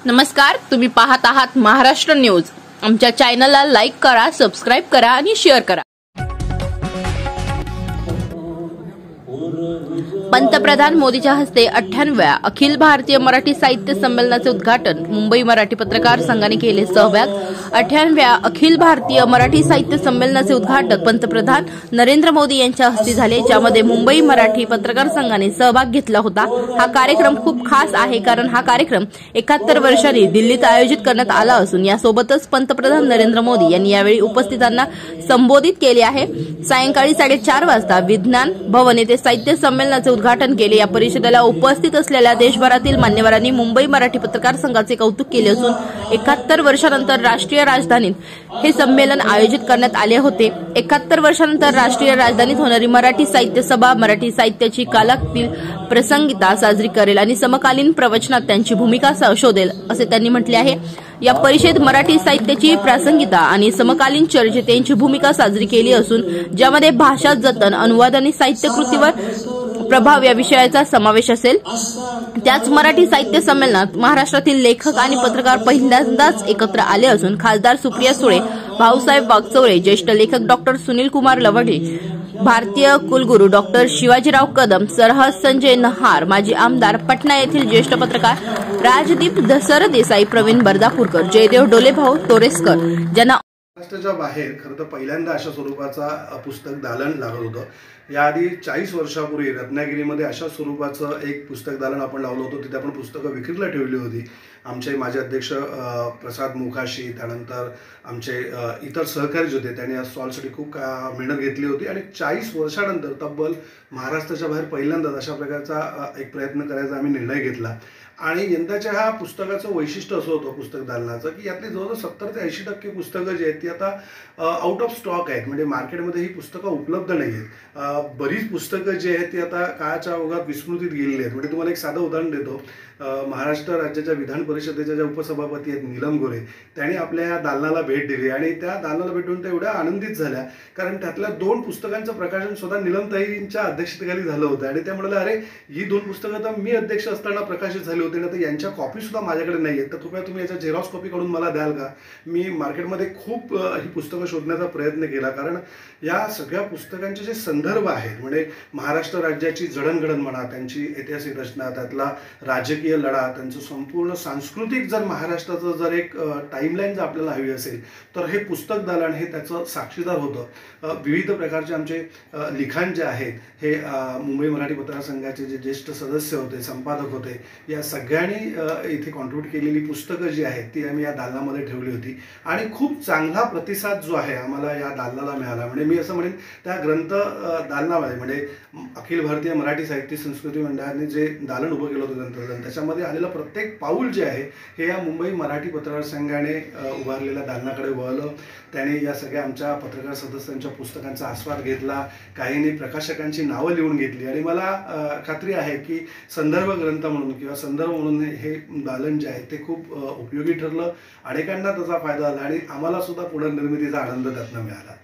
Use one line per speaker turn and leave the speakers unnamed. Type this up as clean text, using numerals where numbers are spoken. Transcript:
नमस्कार, तुम्ही पाहत आहात महाराष्ट्र न्यूज। आमच्या चॅनलला लाईक करा, सबस्क्राइब करा आणि शेअर करा। पंतप्रधान मोदीच्या हस्ते 98व्या अखिल भारतीय मराठी साहित्य संमेलनाचे उद्घाटन मुंबई मराठी पत्रकार संघाने केले। सहभाग 98व्या अखिल भारतीय मराठी साहित्य संमेलनाचे उद्घाटन पंतप्रधान नरेंद्र मोदी यांच्या हस्ते झाले, ज्यामध्ये मुंबई मराठी पत्रकार संघाने सहभाग घेतला होता। हा कार्यक्रम खूप खास आहे, कारण हा कार्यक्रम 71 वर्षांनी दिल्लीत आयोजित करण्यात आला असून यासोबतच पंतप्रधान नरेंद्र मोदी यांनी यावेळी उपस्थितांना संबोधित केले आहे। सायंकाळी 4:30 वाजता विज्ञान भवन येथे साहित्य संमेलनाचे उद्घाटन केले। या परिषदेला उपस्थित असलेल्या देशभरातील मान्यवरांनी मुंबई मराठी पत्रकार संघाचे कौतुक केले असून 71 वर्षांनंतर राष्ट्रीय राजधानीत हे संमेलन आयोजित करण्यात आले होते। 71 वर्षांनंतर राष्ट्रीय राजधानीत होणारी मराठी साहित्य सभा मराठी साहित्याची कालातील प्रसंगिता साजरी करेल आणि समकालीन प्रवचनात त्यांची भूमिका शोधेल, असे त्यांनी म्हटले आहे। या परिषदेत मराठी साहित्याची प्रासंगिकता आणि समकालीन चर्चेची भूमिका साजरी केली असून ज्यामध्ये भाषा जतन, अनुवाद आणि साहित्य कृतीवर प्रभाव या विषयाचा समावेश असेल। त्याच मराठी साहित्य संमेलनात महाराष्ट्रातील लेखक आणि पत्रकार पहिल्यांदाच एकत्र आले असून खासदार सुप्रिया सुळे, भाऊसाहेब वागचौरे, ज्येष्ठ लेखक डॉक्टर सुनील कुमार लवढे, भारतीय कुलगुरू डॉक्टर शिवाजीराव कदम, सरहद संजय नहार, माजी आमदार पटना येथील ज्येष्ठ पत्रकार राजदीप सरदेसाई, प्रवीण बर्दापूरकर, जयदेव डोलेभाऊ तोरेस्कर, ज्यांना
महाराष्ट्राच्या बाहेर खरं तर पहिल्यांदा अशा स्वरूपाचा पुस्तक दालन लागत होतं। याआधी 40 वर्षापूर्वी रत्नागिरीमध्ये अशा स्वरूपाचं एक पुस्तक दालन आपण लावलं होतं। तिथे आपण पुस्तकं विक्रीला ठेवली होती। आमचे माजी अध्यक्ष प्रसाद मुखाशी, त्यानंतर आमचे इतर सहकारी होते, त्यांनी या स्टॉलसाठी खूप मेहनत घेतली होती आणि 40 वर्षानंतर तब्बल महाराष्ट्राच्या बाहेर पहिल्यांदाच अशा प्रकारचा एक प्रयत्न करायचा आम्ही निर्णय घेतला। आणि यंदाच्या ह्या पुस्तकाचं वैशिष्ट्य असं होतं पुस्तक दालनाचं की यातली जवळजवळ 70 ते 80% पुस्तकं जी आहेत ती आता आउट ऑफ स्टॉक आहेत, म्हणजे मार्केटमध्ये ही पुस्तकं उपलब्ध नाही आहेत। बरीच पुस्तकं जी आहेत ती आता काळाच्या ओघात विस्मृतीत गेलेली आहेत। म्हणजे तुम्हाला एक साधं उदाहरण देतो। महाराष्ट्र राज्याच्या विधान परिषदेच्या ज्या उपसभापती आहेत नीलम गोरे, त्यांनी आपल्या या दालनाला भेट दिली आणि त्या दालनाला भेटून त्या एवढ्या आनंदित झाल्या, कारण त्यातल्या 2 पुस्तकांचं प्रकाशन स्वतः नीलमताईंच्या अध्यक्षतेखाली झालं होतं आणि त्या म्हणाल्या, अरे ही 2 पुस्तकं तर मी अध्यक्ष असताना प्रकाशित झाली होती ना, तर यांच्या कॉपी सुद्धा माझ्याकडे नाही आहेत, तर कृपया तुम्ही याच्या झेरॉक्स कॉपी काढून मला द्याल का? मी मार्केटमध्ये खूप ही पुस्तकं शोधण्याचा प्रयत्न केला, कारण या सगळ्या पुस्तकांचे जे संदर्भ आहेत, म्हणजे महाराष्ट्र राज्याची जडणघडण म्हणा, त्यांची ऐतिहासिक रचना, त्यातला राजकीय लढा, त्यांचं संपूर्ण सांस्कृतिक जर महाराष्ट्राचं जर एक टाइमलाईन जर आपल्याला हवी असेल तर हे पुस्तक दालन हे त्याचं साक्षीदार होतं। विविध प्रकारचे आमचे लिखाण जे आहेत हे मुंबई मराठी पत्रकार संघाचे जे ज्येष्ठ सदस्य होते, संपादक होते, या सगळ्यांनी इथे कॉन्ट्रीब्यूट केलेली पुस्तकं जी आहेत ती आम्ही या दालनामध्ये ठेवली होती आणि खूप चांगला प्रतिसाद जो आहे आम्हाला या दालनाला मिळाला। म्हणजे मी असं म्हणेन त्या ग्रंथ दालनामध्ये, म्हणजे अखिल भारतीय मराठी साहित्य संस्कृती मंडळाने जे दालन उभं केलं होतं ग्रंथदालन, त्याच्यामध्ये आलेलं प्रत्येक पाऊल जे आहे हे या मुंबई मराठी पत्रकार संघाने उभारलेल्या दालनाकडे वळलं। त्याने या सगळ्या आमच्या पत्रकार सदस्यांच्या पुस्तकांचा आस्वाद घेतला, काहींनी प्रकाशकांची नावं लिहून घेतली आणि मला खात्री आहे की संदर्भ ग्रंथ म्हणून किंवा संदर्भ म्हणून हे दालन जे आहे ते खूप उपयोगी ठरलं। अनेकांना त्याचा फायदा झाला आणि आम्हाला सुद्धा पुनर्निर्मितीचा आनंद त्यातनं मिळाला।